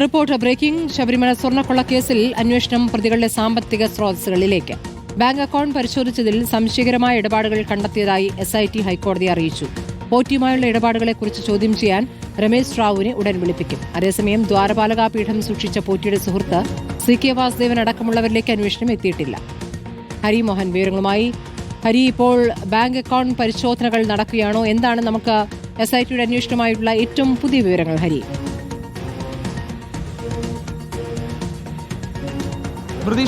Report breaking. Sabarimala സ്വർണ്ണക്കൊള്ളക്കേസിൽ അന്വേഷണം പ്രതികളുടെ സാമ്പത്തിക സ്രോതസ്സുകളിലേക്ക്. ബാങ്ക് അക്കൗണ്ട് പരിശോധിച്ചതിൽ സംശയകരമായ ഇടപാടുകൾ കണ്ടെത്തിയതായി SIT ഹൈക്കോടതിയെ അറിയിച്ചു. പോറ്റിയുമായുള്ള ഇടപാടുകളെക്കുറിച്ച് ചോദ്യം ചെയ്യാൻ രമേശ് റാവുവിനെ ഉടൻ വിളിപ്പിക്കും. അതേസമയം ദ്വാരപാലക പീഠം സൂക്ഷിച്ച പോറ്റിയുടെ സുഹൃത്ത് CK വാസുദേവൻ അടക്കമുള്ളവരിലേക്ക് അന്വേഷണം എത്തിയിട്ടില്ല. ഹരി മോഹൻ വിവരങ്ങളുമായി. ഹരി, ഇപ്പോൾ ബാങ്ക് അക്കൗണ്ട് പരിശോധനകൾ നടക്കുകയാണോ? എന്താണ് നമുക്ക് SITയുടെ അന്വേഷണമായിട്ടുള്ള ഏറ്റവും പുതിയ വിവരങ്ങൾ? ഹരി,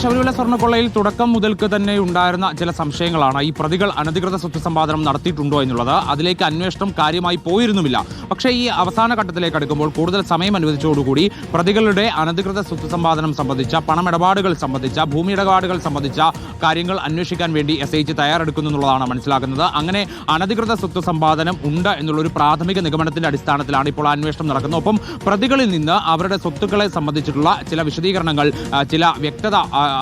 ശബരിമല സ്വർണ്ണക്കൊള്ളയിൽ തുടക്കം മുതൽക്ക് തന്നെ ഉണ്ടായിരുന്ന ചില സംശയങ്ങളാണ്. ഈ പ്രതികൾ അനധികൃത സ്വത്ത് സമ്പാദനം നടത്തിയിട്ടുണ്ടോ എന്നുള്ളത്. അതിലേക്ക് അന്വേഷണം കാര്യമായി പോയിരുന്നുമില്ല. പക്ഷേ ഈ അവസാന ഘട്ടത്തിലേക്ക് അടുക്കുമ്പോൾ കൂടുതൽ സമയം അനുവദിച്ചതോടുകൂടി പ്രതികളുടെ അനധികൃത സ്വത്ത് സമ്പാദനം സംബന്ധിച്ച, പണമിടപാടുകൾ സംബന്ധിച്ച, ഭൂമി ഇടപാടുകൾ സംബന്ധിച്ച കാര്യങ്ങൾ അന്വേഷിക്കാൻ വേണ്ടി SIT തയ്യാറെടുക്കുന്നു എന്നുള്ളതാണ് മനസ്സിലാക്കുന്നത്. അങ്ങനെ അനധികൃത സ്വത്ത് സമ്പാദനം ഉണ്ട് എന്നുള്ളൊരു പ്രാഥമിക നിഗമനത്തിന്റെ അടിസ്ഥാനത്തിലാണ് ഇപ്പോൾ അന്വേഷണം നടക്കുന്നത്. ഒപ്പം പ്രതികളിൽ നിന്ന് അവരുടെ സ്വത്തുക്കളെ സംബന്ധിച്ചിട്ടുള്ള ചില വിശദീകരണങ്ങൾ, ചില വ്യക്തത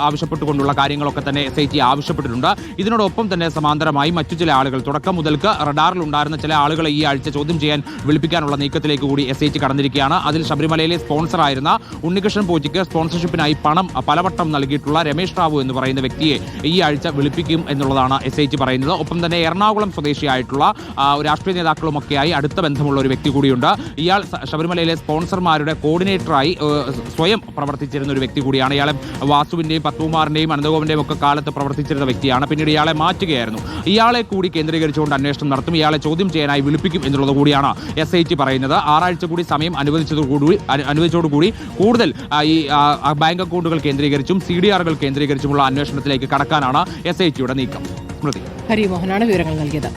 ആവശ്യപ്പെട്ടുകൊണ്ടുള്ള കാര്യങ്ങളൊക്കെ തന്നെ SIT ആവശ്യപ്പെട്ടിട്ടുണ്ട്. ഇതിനോടൊപ്പം തന്നെ സമാന്തരമായി മറ്റു ചില ആളുകൾ, തുടക്കം മുതൽക്ക് റഡാറിൽ ഉണ്ടായിരുന്ന ചില ആളുകളെ ഈ ആഴ്ച ചോദ്യം ചെയ്യാൻ വിളിപ്പിക്കാനുള്ള നീക്കത്തിലേക്ക് കൂടി SIT കടന്നിരിക്കുകയാണ്. അതിൽ ശബരിമലയിലെ സ്പോൺസറായിരുന്ന ഉണ്ണികൃഷ്ണൻ പോറ്റിക്ക് സ്പോൺസർഷിപ്പിനായി പണം പലവട്ടം നൽകിയിട്ടുള്ള രമേശ് റാവു എന്ന് പറയുന്ന വ്യക്തിയെ ഈ ആഴ്ച വിളിപ്പിക്കും എന്നുള്ളതാണ് SIT പറയുന്നത്. ഒപ്പം തന്നെ എറണാകുളം സ്വദേശിയായിട്ടുള്ള രാഷ്ട്രീയ നേതാക്കളുമൊക്കെയായി അടുത്ത ബന്ധമുള്ള ഒരു വ്യക്തി കൂടിയുണ്ട്. ഇയാൾ ശബരിമലയിലെ സ്പോൺസർമാരുടെ കോർഡിനേറ്ററായി സ്വയം പ്രവർത്തിച്ചിരുന്ന ഒരു വ്യക്തി കൂടിയാണ്. ഇയാളെ വാസുവിന്റെയും പത്മകുമാറിന്റെയും അനന്തഗോപന്റെയും ഒക്കെ കാലത്ത് പ്രവർത്തിച്ചിരുന്ന വ്യക്തിയാണ്. പിന്നീട് ഇയാളെ മാറ്റുകയായിരുന്നു. ഇയാളെ കൂടി കേന്ദ്രീകരിച്ചുകൊണ്ട് അന്വേഷണം നടത്തും. ഇയാളെ ചോദ്യം ചെയ്യാനായി വിളിപ്പിക്കും എന്നുള്ളത് കൂടിയാണ് SIT പറയുന്നത്. 6 ആഴ്ച കൂടി സമയം അനുവദിച്ചതോടുകൂടി കൂടുതൽ ഈ ബാങ്ക് അക്കൗണ്ടുകൾ കേന്ദ്രീകരിച്ചും CDRകൾ കേന്ദ്രീകരിച്ചുമുള്ള അന്വേഷണത്തിലേക്ക് കടക്കാനാണ് SITയുടെ നീക്കം. ഹരിമോഹനാണ് വിവരങ്ങൾ നൽകിയത്.